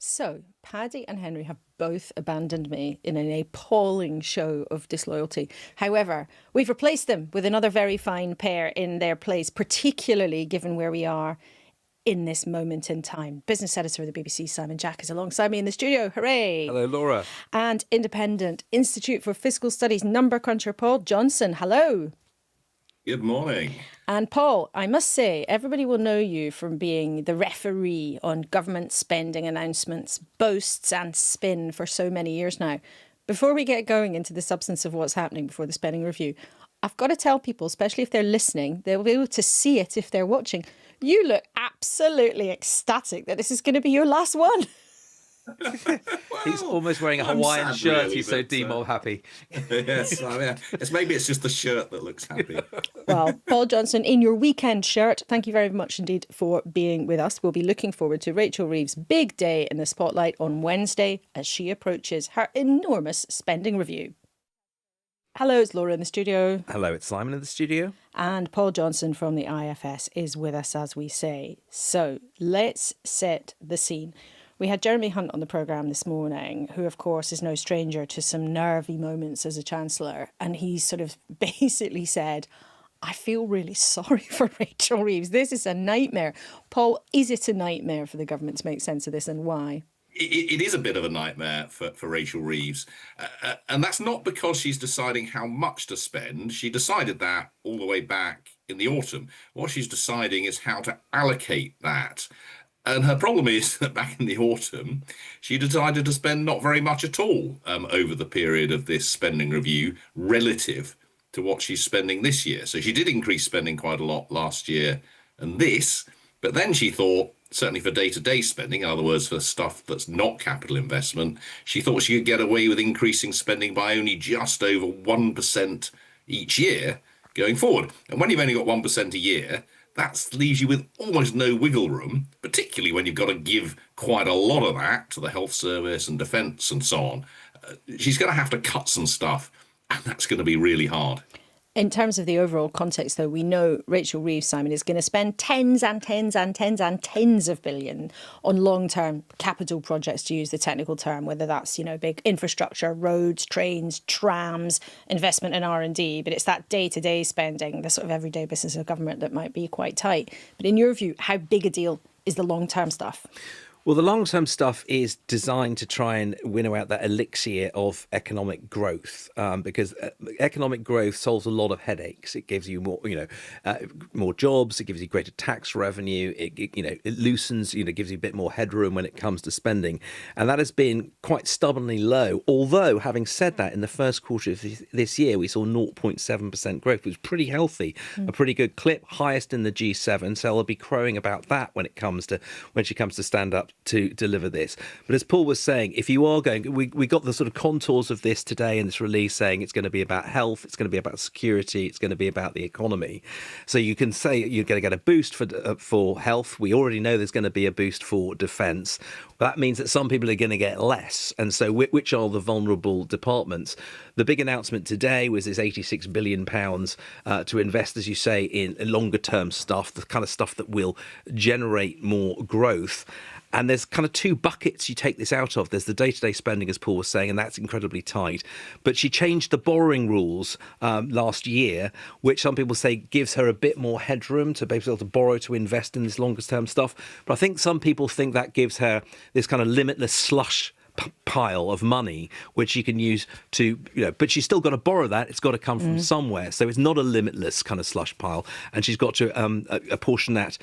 So, Paddy and Henry have both abandoned me in an appalling show of disloyalty. However, we've replaced them with another very fine pair in their place, particularly given where we are in this moment in time. Business editor of the BBC, Simon Jack, is alongside me in the studio. Hooray! Hello, Laura. And Independent Institute for Fiscal Studies number cruncher Paul Johnson. Hello. Good morning. And Paul, I must say, everybody will know you from being the referee on government spending announcements, boasts and spin for so many years now. Before we get going into the substance of what's happening before the spending review, I've got to tell people, especially if they're listening, they'll be able to see it if they're watching. You look absolutely ecstatic that this is going to be your last one. He's almost wearing a Hawaiian shirt. Really, he's so demob happy. Yes, I mean, maybe it's just the shirt that looks happy. Well, Paul Johnson, in your weekend shirt, thank you very much indeed for being with us. We'll be looking forward to Rachel Reeves' big day in the spotlight on Wednesday as she approaches her enormous spending review. Hello, it's Laura in the studio. Hello, it's Simon in the studio. And Paul Johnson from the IFS is with us, as we say. So let's set the scene. We had Jeremy Hunt on the programme this morning, who, of course, is no stranger to some nervy moments as a Chancellor. And he sort of basically said, I feel really sorry for Rachel Reeves. This is a nightmare. Paul, is it a nightmare for the government to make sense of this, and why? It is a bit of a nightmare for Rachel Reeves. And that's not because she's deciding how much to spend. She decided that all the way back in the autumn. What she's deciding is how to allocate that. And her problem is that back in the autumn, she decided to spend not very much at all over the period of this spending review relative to what she's spending this year. So she did increase spending quite a lot last year and this, but then she thought, certainly for day-to-day spending, in other words, for stuff that's not capital investment, she thought she could get away with increasing spending by only just over 1% each year going forward. And when you've only got 1% a year, that leaves you with almost no wiggle room, particularly when you've got to give quite a lot of that to the health service and defence and so on. She's going to have to cut some stuff, and that's going to be really hard. In terms of the overall context, though, we know Rachel Reeves, Simon, is going to spend tens and tens and tens and tens of billion on long-term capital projects, to use the technical term, whether that's, big infrastructure, roads, trains, trams, investment in R&D. But it's that day-to-day spending, the sort of everyday business of government that might be quite tight. But in your view, how big a deal is the long-term stuff? Well, the long-term stuff is designed to try and winnow out that elixir of economic growth, because economic growth solves a lot of headaches. It gives you more, more jobs. It gives you greater tax revenue. It loosens, gives you a bit more headroom when it comes to spending, and that has been quite stubbornly low. Although, having said that, in the first quarter of this year, we saw 0.7% growth, which was pretty healthy, a pretty good clip, highest in the G7. So I'll be crowing about that when she comes to stand up to deliver this. But as Paul was saying, if you are going, we got the sort of contours of this today in this release, saying it's going to be about health, it's going to be about security, it's going to be about the economy. So you can say you're going to get a boost for health. We already know there's going to be a boost for defence. That means that some people are going to get less. And so which are the vulnerable departments? The big announcement today was this £86 billion to invest, as you say, in longer term stuff, the kind of stuff that will generate more growth. And there's kind of two buckets you take this out of. There's the day-to-day spending, as Paul was saying, and that's incredibly tight. But she changed the borrowing rules last year, which some people say gives her a bit more headroom to be able to borrow to invest in this longer-term stuff. But I think some people think that gives her this kind of limitless slush pile of money which she can use to, but she's still got to borrow that. It's got to come from somewhere. So it's not a limitless kind of slush pile, and she's got to apportion that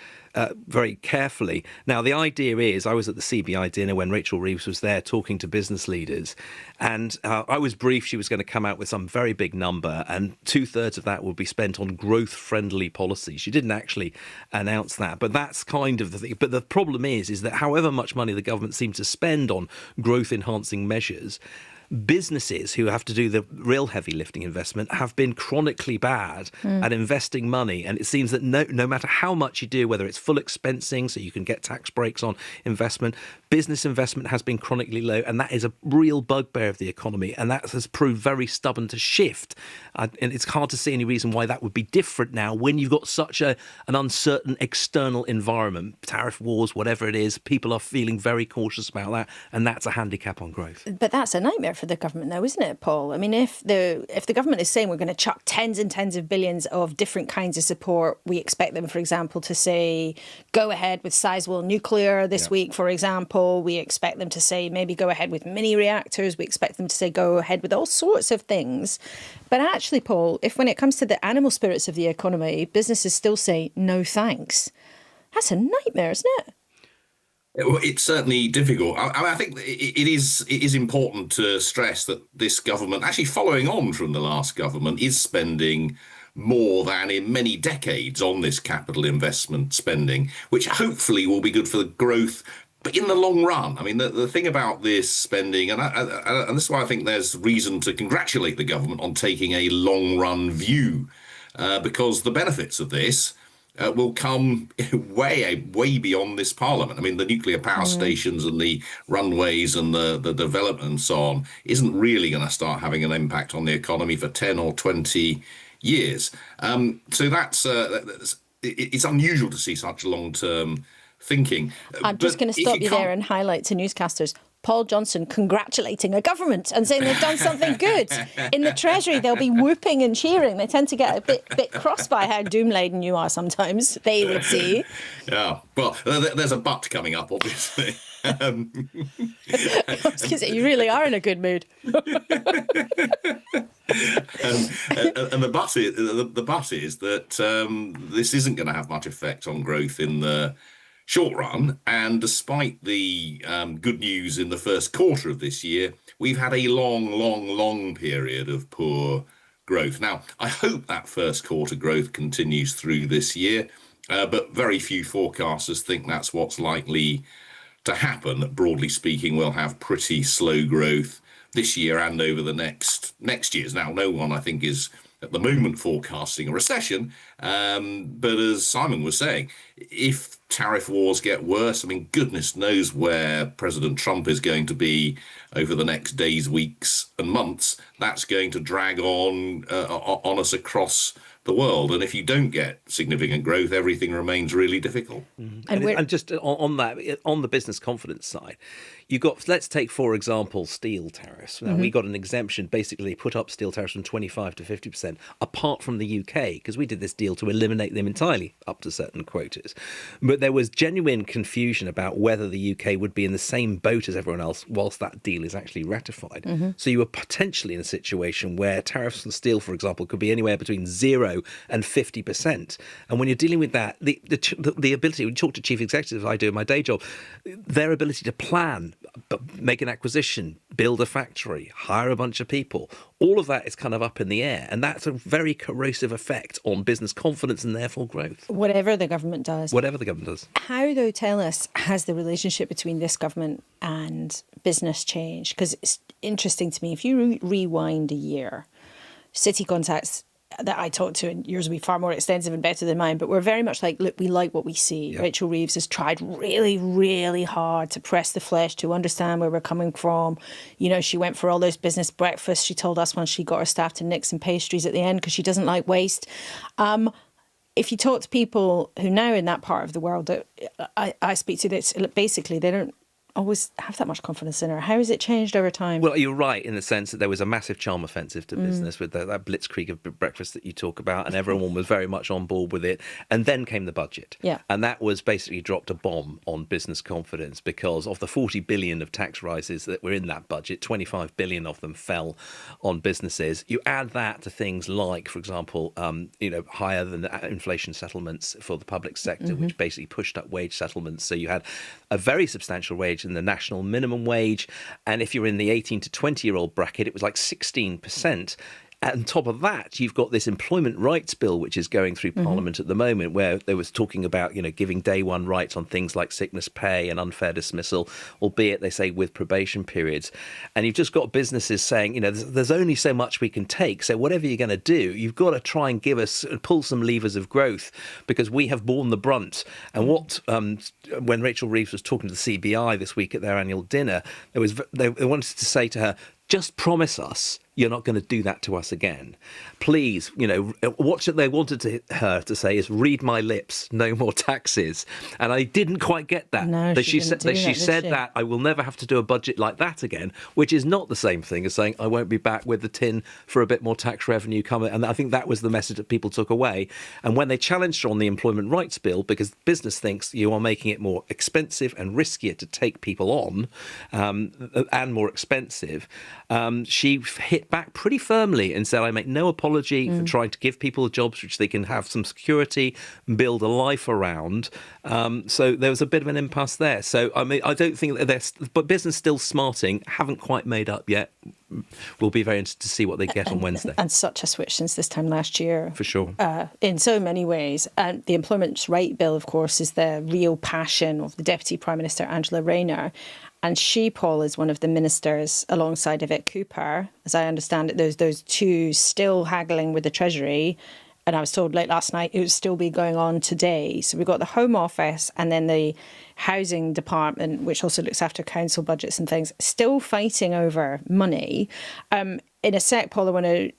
very carefully. Now, the idea is, I was at the CBI dinner when Rachel Reeves was there talking to business leaders, and I was briefed she was going to come out with some very big number, and 2/3 of that would be spent on growth-friendly policies. She didn't actually announce that, but that's kind of the thing. But the problem is that however much money the government seems to spend on growth-enhancing measures, businesses who have to do the real heavy lifting investment have been chronically bad at investing money. And it seems that no matter how much you do, whether it's full expensing, so you can get tax breaks on investment, Business investment has been chronically low, and that is a real bugbear of the economy, and that has proved very stubborn to shift. And it's hard to see any reason why that would be different now when you've got such an uncertain external environment, tariff wars, whatever it is. People are feeling very cautious about that, and that's a handicap on growth. But that's a nightmare for the government, though, isn't it, Paul? I mean, if the government is saying we're going to chuck tens and tens of billions of different kinds of support, we expect them, for example, to say go ahead with sizable nuclear this week, for example. We expect them to say maybe go ahead with mini reactors. We expect them to say go ahead with all sorts of things. But actually, Paul, if when it comes to the animal spirits of the economy, businesses still say no thanks, that's a nightmare, isn't it? It's certainly difficult. I think it is important to stress that this government, actually following on from the last government, is spending more than in many decades on this capital investment spending, which hopefully will be good for the growth. But in the long run, I mean, the thing about this spending, and this is why I think there's reason to congratulate the government on taking a long run view, because the benefits of this will come way beyond this parliament. I mean, the nuclear power stations and the runways and the development and so on isn't really going to start having an impact on the economy for 10 or 20 years. So it's unusual to see such long-term thinking. I'm just going to stop you there and highlight to newscasters Paul Johnson congratulating a government and saying they've done something good. In the Treasury, they'll be whooping and cheering. They tend to get a bit cross by how doom-laden you are sometimes, they would see. Yeah, well, there's a but coming up, obviously. I was going to say, you really are in a good mood. And the but is that this isn't going to have much effect on growth in the short run, and despite the good news in the first quarter of this year, we've had a long period of poor growth. Now, I hope that first quarter growth continues through this year, but very few forecasters think that's what's likely to happen. Broadly speaking, we'll have pretty slow growth this year and over the next years. Now, no one, I think, is at the moment forecasting a recession, but as Simon was saying, if tariff wars get worse, I mean, goodness knows where President Trump is going to be over the next days, weeks and months. That's going to drag on us across the world. And if you don't get significant growth, everything remains really difficult. Mm-hmm. And just on that, on the business confidence side, you got, let's take, for example, steel tariffs. Now, we got an exemption. Basically, they put up steel tariffs from 25 to 50%, apart from the UK, because we did this deal to eliminate them entirely up to certain quotas. But there was genuine confusion about whether the UK would be in the same boat as everyone else whilst that deal is actually ratified. Mm-hmm. So you were potentially in a situation where tariffs on steel, for example, could be anywhere between 0 and 50%. And when you're dealing with that, the ability, when you talk to chief executives, I do in my day job, their ability to plan, make an acquisition, build a factory, hire a bunch of people, all of that is kind of up in the air. And that's a very corrosive effect on business confidence and therefore growth. Whatever the government does. Whatever the government does. How, though, tell us, has the relationship between this government and business changed? Because it's interesting to me, if you rewind a year, city contacts that I talked to, and yours will be far more extensive and better than mine, but we're very much like, look, we like what we see. Yep. Rachel Reeves has tried really hard to press the flesh, to understand where we're coming from. You know, she went for all those business breakfasts. She told us once she got her staff to nick some pastries at the end because she doesn't like waste. If you talk to people who now in that part of the world that I speak to, that's basically they don't always have that much confidence in her. How has it changed over time? Well, you're right in the sense that there was a massive charm offensive to business with that blitzkrieg of breakfast that you talk about, and everyone was very much on board with it. And then came the budget. Yeah. And that was basically dropped a bomb on business confidence, because of the 40 billion of tax rises that were in that budget, 25 billion of them fell on businesses. You add that to things like, for example, higher than inflation settlements for the public sector, which basically pushed up wage settlements. So you had a very substantial wage in the national minimum wage, and if you're in the 18 to 20-year-old bracket, it was like 16%. on top of that, you've got this employment rights bill, which is going through Parliament at the moment, where they was talking about, giving day one rights on things like sickness pay and unfair dismissal, albeit they say with probation periods. And you've just got businesses saying, there's only so much we can take. So whatever you're going to do, you've got to try and pull some levers of growth, because we have borne the brunt. And when Rachel Reeves was talking to the CBI this week at their annual dinner, they wanted to say to her, just promise us you're not going to do that to us again. Please, what they wanted her to say is, read my lips, no more taxes. And I didn't quite get that. No, she said that I will never have to do a budget like that again, which is not the same thing as saying I won't be back with the tin for a bit more tax revenue coming. And I think that was the message that people took away. And when they challenged her on the employment rights bill, because business thinks you are making it more expensive and riskier to take people on, and more expensive, she hit back pretty firmly and said, I make no apology for trying to give people jobs which they can have some security and build a life around. So there was a bit of an impasse there. So, I don't think that but business still smarting, haven't quite made up yet. We'll be very interested to see what they get on Wednesday. And such a switch since this time last year. For sure. In so many ways. And the Employment Right Bill, of course, is the real passion of the Deputy Prime Minister, Angela Rayner. And she, Paul, is one of the ministers alongside Yvette Cooper. As I understand it, those two still haggling with the Treasury. And I was told late last night it would still be going on today. So we've got the Home Office and then the Housing Department, which also looks after council budgets and things, still fighting over money. In a sec, Paul, I want to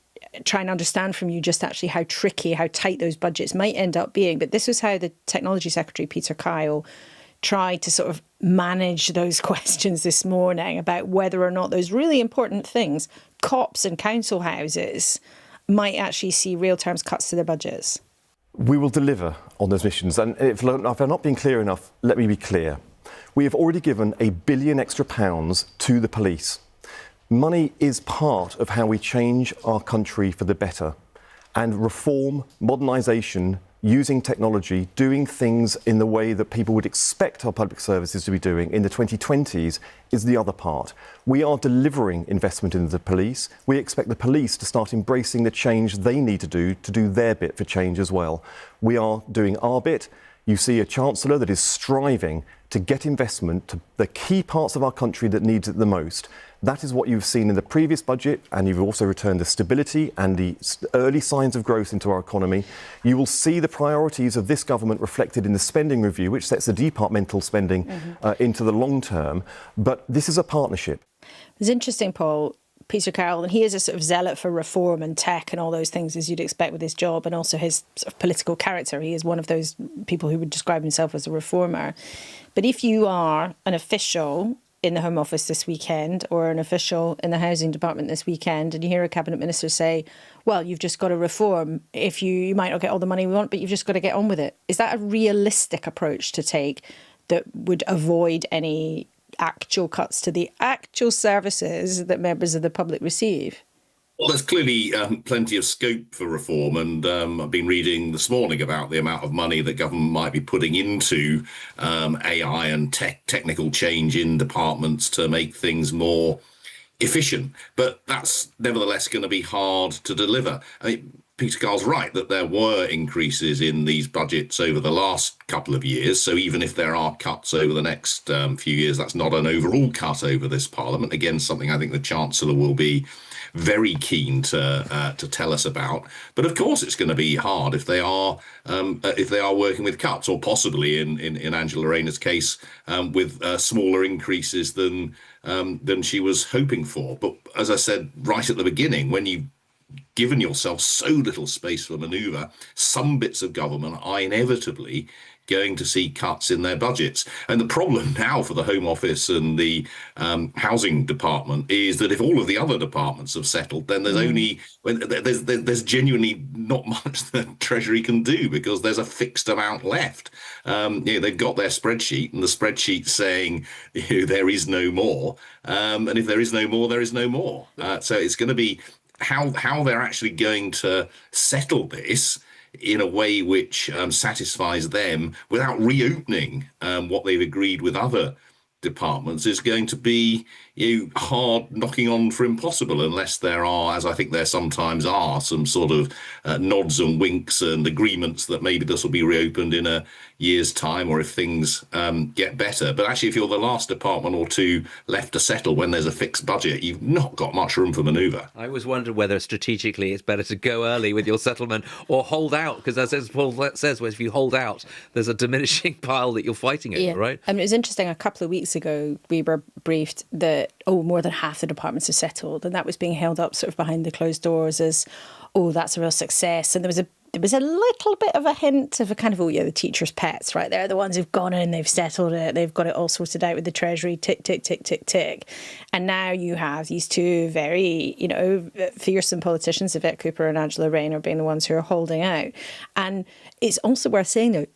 try and understand from you just actually how tricky, how tight those budgets might end up being. But this was how the Technology Secretary, Peter Kyle, tried to sort of manage those questions this morning about whether or not those really important things, COPs and council houses, might actually see real terms cuts to their budgets. We will deliver on those missions. And if I'm not being clear enough, let me be clear. We have already given £1 billion extra to the police. Money is part of how we change our country for the better. And reform, modernisation, using technology, doing things in the way that people would expect our public services to be doing in the 2020s is the other part. We are delivering investment in the police. We expect the police to start embracing the change they need to do their bit for change as well. We are doing our bit. You see a Chancellor that is striving to get investment to the key parts of our country that needs it the most. That is what you've seen in the previous budget, and you've also returned the stability and the early signs of growth into our economy. You will see the priorities of this government reflected in the spending review, which sets the departmental spending into the long term. But this is a partnership. It's interesting, Paul. Peter Carroll, and he is a sort of zealot for reform and tech and all those things, as you'd expect with his job and also his sort of political character. He is one of those people who would describe himself as a reformer. But if you are an official in the Home Office this weekend or an official in the Housing Department this weekend and you hear a cabinet minister say, well, you've just got to reform, if you might not get all the money we want, but you've just got to get on with it. Is that a realistic approach to take that would avoid any actual cuts to the actual services that members of the public receive? Well, there's clearly plenty of scope for reform, and I've been reading this morning about the amount of money that government might be putting into AI and technical change in departments to make things more efficient. But that's nevertheless going to be hard to deliver. I mean, Peter Carl's right that there were increases in these budgets over the last couple of years. So even if there are cuts over the next few years, that's not an overall cut over this Parliament. Again, something I think the Chancellor will be very keen to tell us about. But of course, it's going to be hard if they are working with cuts, or possibly in Angela Rayner's case with smaller increases than she was hoping for. But as I said right at the beginning, when you given yourself so little space for manoeuvre, some bits of government are inevitably going to see cuts in their budgets. And the problem now for the Home Office and the Housing Department is that if all of the other departments have settled, then there's genuinely not much that Treasury can do, because there's a fixed amount left. They've got their spreadsheet, and the spreadsheet's saying there is no more. And if there is no more, there is no more. So it's going to be how they're actually going to settle this in a way which satisfies them without reopening what they've agreed with other departments is going to be hard knocking on for impossible, unless there are, as I think there sometimes are, some sort of nods and winks and agreements that maybe this will be reopened in a year's time, or if things get better. But actually, if you're the last department or two left to settle when there's a fixed budget, you've not got much room for manoeuvre. I always wondered whether strategically it's better to go early with your settlement or hold out, because as Paul says, if you hold out, there's a diminishing pile that you're fighting over, right? I mean, it was interesting. A couple of weeks ago, we were briefed that, more than half the departments have settled, and that was being held up sort of behind the closed doors as, that's a real success. And there was a little bit of a hint of a kind of, the teachers' pets, right? They're the ones who've gone in, they've settled it, they've got it all sorted out with the Treasury, tick, tick, tick, tick, tick. And now you have these two very, fearsome politicians, Yvette Cooper and Angela Rayner, being the ones who are holding out. And it's also worth saying, though,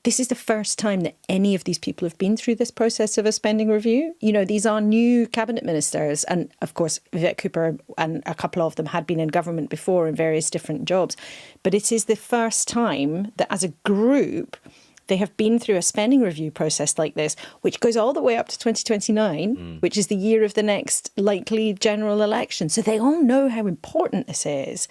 this is the first time that any of these people have been through this process of a spending review. These are new cabinet ministers. And of course, Yvette Cooper and a couple of them had been in government before in various different jobs. But it is the first time that as a group, they have been through a spending review process like this, which goes all the way up to 2029, which is the year of the next likely general election. So they all know how important this is.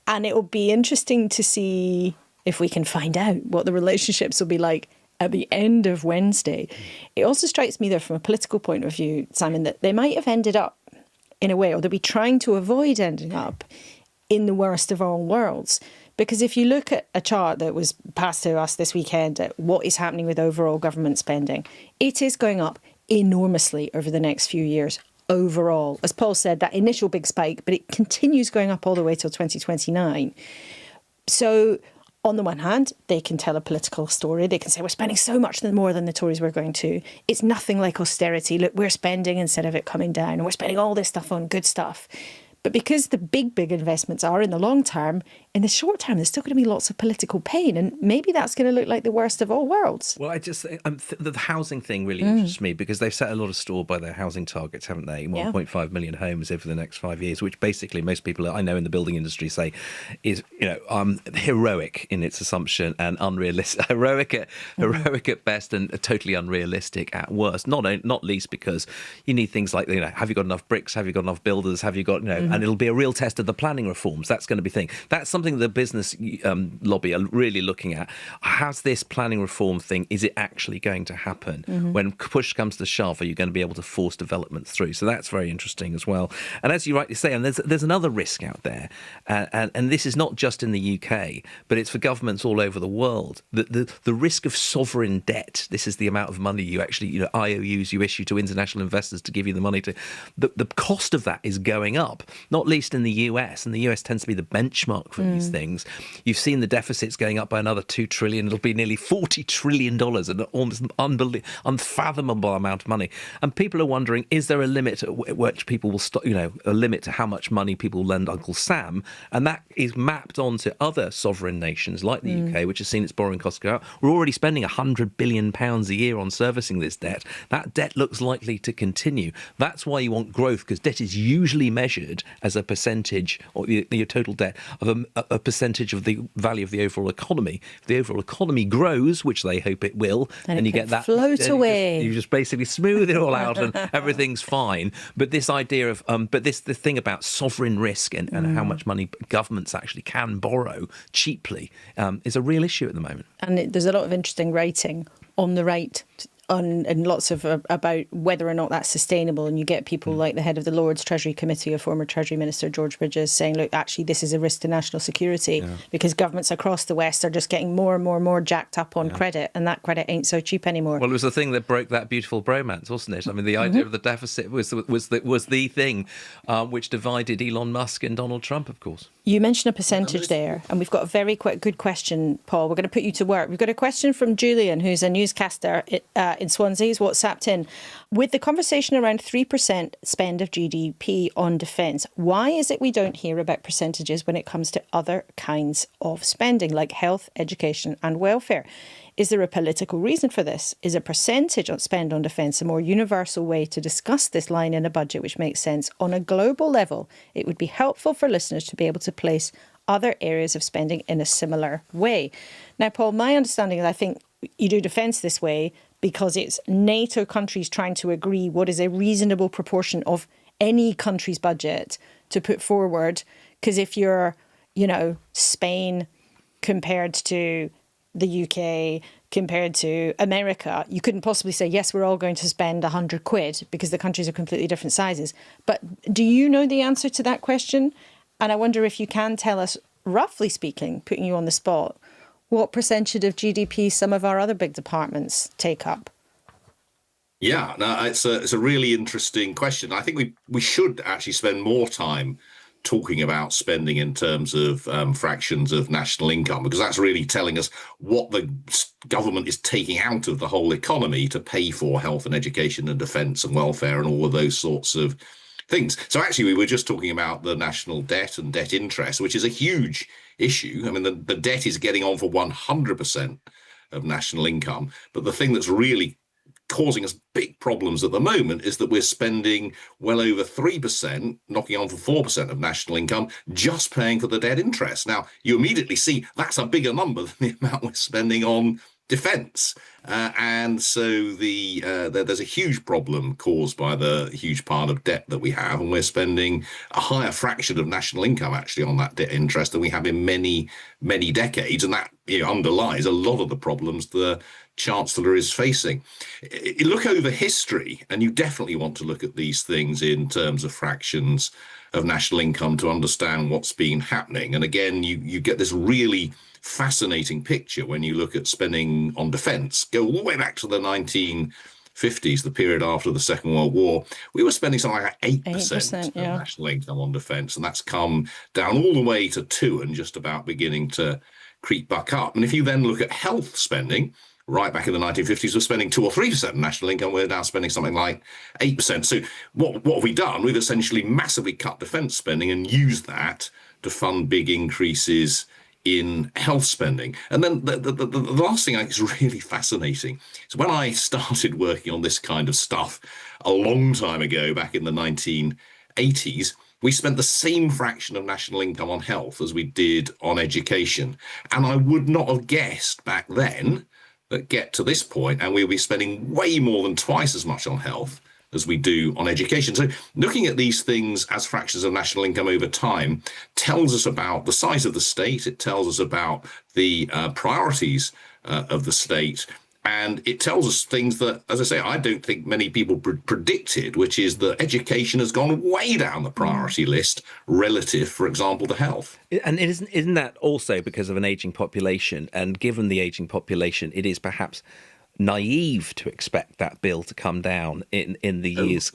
And it will be interesting to see if we can find out what the relationships will be like at the end of Wednesday. It also strikes me, though, from a political point of view, Simon, that they might have ended up in a way, or they'll be trying to avoid ending up in the worst of all worlds. Because if you look at a chart that was passed to us this weekend at what is happening with overall government spending, it is going up enormously over the next few years. Overall, as Paul said, that initial big spike, but it continues going up all the way till 2029. So on the one hand, they can tell a political story. They can say, we're spending so much more than the Tories were going to. It's nothing like austerity. Look, we're spending instead of it coming down. And we're spending all this stuff on good stuff. But because the big investments are in the long term, in the short term, there's still going to be lots of political pain. And maybe that's going to look like the worst of all worlds. Well, I just think the housing thing really interests me, because they've set a lot of store by their housing targets, haven't they? 1.5 million homes over the next 5 years, which basically most people I know in the building industry say is, heroic in its assumption and unrealistic, heroic at best and totally unrealistic at worst. Not least because you need things like, have you got enough bricks? Have you got enough builders? Have you got, and it'll be a real test of the planning reforms. That's going to be thing. That's something the business lobby are really looking at. Has this planning reform thing, is it actually going to happen? When push comes to shove, are you going to be able to force development through? So that's very interesting as well. And as you rightly say, and there's another risk out there, and this is not just in the UK, but it's for governments all over the world. The risk of sovereign debt. This is the amount of money you actually, IOUs you issue to international investors to give you the money to. The cost of that is going up, not least in the US, and the US tends to be the benchmark for these things. You've seen the deficits going up by another $2 trillion. It'll be nearly $40 trillion, an almost unfathomable amount of money. And people are wondering, is there a limit at which people will stop, a limit to how much money people lend Uncle Sam? And that is mapped onto other sovereign nations like the UK, which has seen its borrowing costs go up. We're already spending £100 billion a year on servicing this debt. That debt looks likely to continue. That's why you want growth, because debt is usually measured as a percentage, or your total debt, of a percentage of the value of the overall economy. If the overall economy grows, which they hope it will, and you get that float away. You just basically smooth it all out and everything's fine. But this idea of the thing about sovereign risk and how much money governments actually can borrow cheaply is a real issue at the moment. And there's a lot of interesting writing on the right and lots of about whether or not that's sustainable. And you get people like the head of the Lords Treasury Committee, a former Treasury Minister, George Bridges, saying, look, actually, this is a risk to national security because governments across the West are just getting more and more jacked up on credit, and that credit ain't so cheap anymore. Well, it was the thing that broke that beautiful bromance, wasn't it? I mean, the idea of the deficit was the thing which divided Elon Musk and Donald Trump, of course. You mentioned a percentage there, and we've got a very good question, Paul. We're going to put you to work. We've got a question from Julian, who's a newscaster in Swansea. He's WhatsApped in. With the conversation around 3% spend of GDP on defence, why is it we don't hear about percentages when it comes to other kinds of spending, like health, education and welfare? Is there a political reason for this? Is a percentage on spend on defence a more universal way to discuss this line in a budget which makes sense on a global level? It would be helpful for listeners to be able to place other areas of spending in a similar way. Now, Paul, my understanding is I think you do defence this way because it's NATO countries trying to agree what is a reasonable proportion of any country's budget to put forward. Because if you're, Spain compared to the UK, compared to America, you couldn't possibly say, yes, we're all going to spend 100 quid because the countries are completely different sizes. But do you know the answer to that question? And I wonder if you can tell us, roughly speaking, putting you on the spot, what percentage of GDP some of our other big departments take up? Yeah, no, it's a really interesting question. I think we should actually spend more time talking about spending in terms of fractions of national income, because that's really telling us what the government is taking out of the whole economy to pay for health and education and defence and welfare and all of those sorts of things. So actually, we were just talking about the national debt and debt interest, which is a huge issue. I mean, the debt is getting on for 100% of national income. But the thing that's really causing us big problems at the moment is that we're spending well over 3%, knocking on for 4% of national income, just paying for the debt interest. Now, you immediately see that's a bigger number than the amount we're spending on defence. And so there's a huge problem caused by the huge part of debt that we have, and we're spending a higher fraction of national income actually on that debt interest than we have in many, many decades. And that underlies a lot of the problems the Chancellor is facing. You look over history, and you definitely want to look at these things in terms of fractions of national income to understand what's been happening. And again, you get this really fascinating picture when you look at spending on defence. Go all the way back to the 1950s, the period after the Second World War. We were spending something like 8% of national income on defence, and that's come down all the way to 2% and just about beginning to creep back up. And if you then look at health spending, right back in the 1950s, we're spending 2 or 3% of national income. We're now spending something like 8%. So what have we done? We've essentially massively cut defence spending and used that to fund big increases in health spending. And then the last thing I think is really fascinating is when I started working on this kind of stuff a long time ago, back in the 1980s, we spent the same fraction of national income on health as we did on education. And I would not have guessed back then that get to this point and we'll be spending way more than twice as much on health as we do on education. So looking at these things as fractions of national income over time tells us about the size of the state. It tells us about the priorities of the state. And it tells us things that, as I say, I don't think many people predicted, which is that education has gone way down the priority list relative, for example, to health. And isn't that also because of an ageing population? And given the ageing population, it is perhaps naive to expect that bill to come down in the years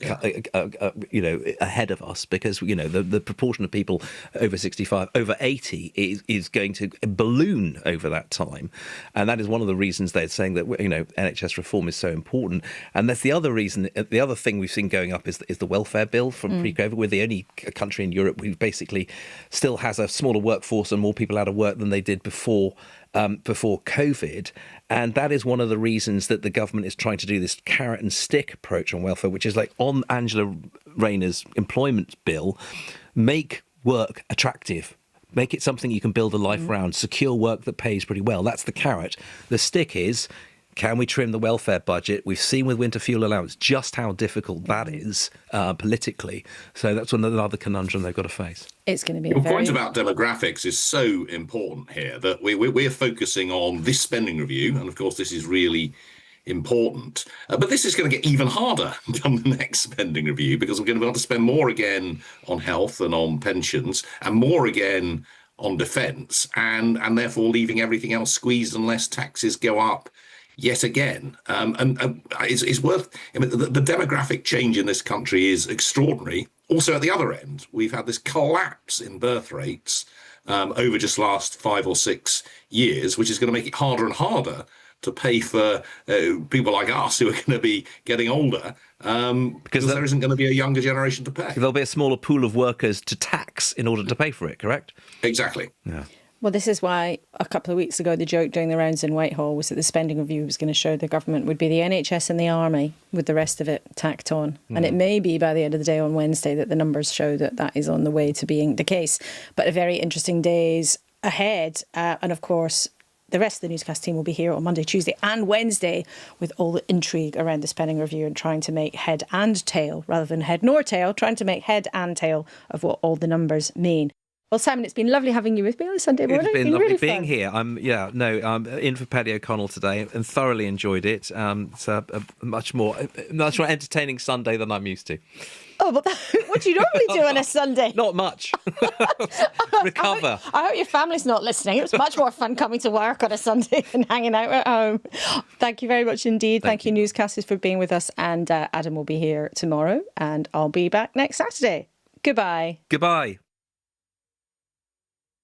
ahead of us, because the proportion of people over 65, over 80 is going to balloon over that time, and that is one of the reasons they're saying that NHS reform is so important. And that's the other reason. The other thing we've seen going up is the welfare bill from pre-COVID. We're the only country in Europe who basically still has a smaller workforce and more people out of work than they did before COVID. And that is one of the reasons that the government is trying to do this carrot and stick approach on welfare, which is like on Angela Rayner's employment bill, make work attractive. Make it something you can build a life around, secure work that pays pretty well. That's the carrot. The stick is, can we trim the welfare budget? We've seen with winter fuel allowance just how difficult that is politically. So that's another conundrum they've got to face. It's going to be Your point about demographics is so important here, that we're focusing on this spending review. And of course, this is really important. But this is going to get even harder come the next spending review, because we're going to be able to spend more again on health and on pensions, and more again on defence, and therefore leaving everything else squeezed unless taxes go up yet again. And it's worth, the demographic change in this country is extraordinary. Also at the other end, we've had this collapse in birth rates over just last 5 or 6 years, which is going to make it harder and harder to pay for people like us who are going to be getting older, because there isn't going to be a younger generation to pay. There'll be a smaller pool of workers to tax in order to pay for it, correct? Exactly. Yeah. Well, this is why a couple of weeks ago the joke doing the rounds in Whitehall was that the spending review was going to show the government would be the NHS and the army with the rest of it tacked on. And it may be by the end of the day on Wednesday that the numbers show that that is on the way to being the case. But a very interesting days ahead. And of course, the rest of the Newscast team will be here on Monday, Tuesday and Wednesday with all the intrigue around the spending review and trying to make head and tail, rather than head nor tail, trying to make head and tail of what all the numbers mean. Well, Simon, it's been lovely having you with me on a Sunday morning. It's been lovely really being fun. here. I'm in for Paddy O'Connell today and thoroughly enjoyed it. It's a much more entertaining Sunday than I'm used to. Oh, but what do you normally do on a Sunday? Not much. Recover. I hope your family's not listening. It was much more fun coming to work on a Sunday than hanging out at home. Thank you very much indeed. Thank you, newscasters, for being with us. And Adam will be here tomorrow, and I'll be back next Saturday. Goodbye. Goodbye.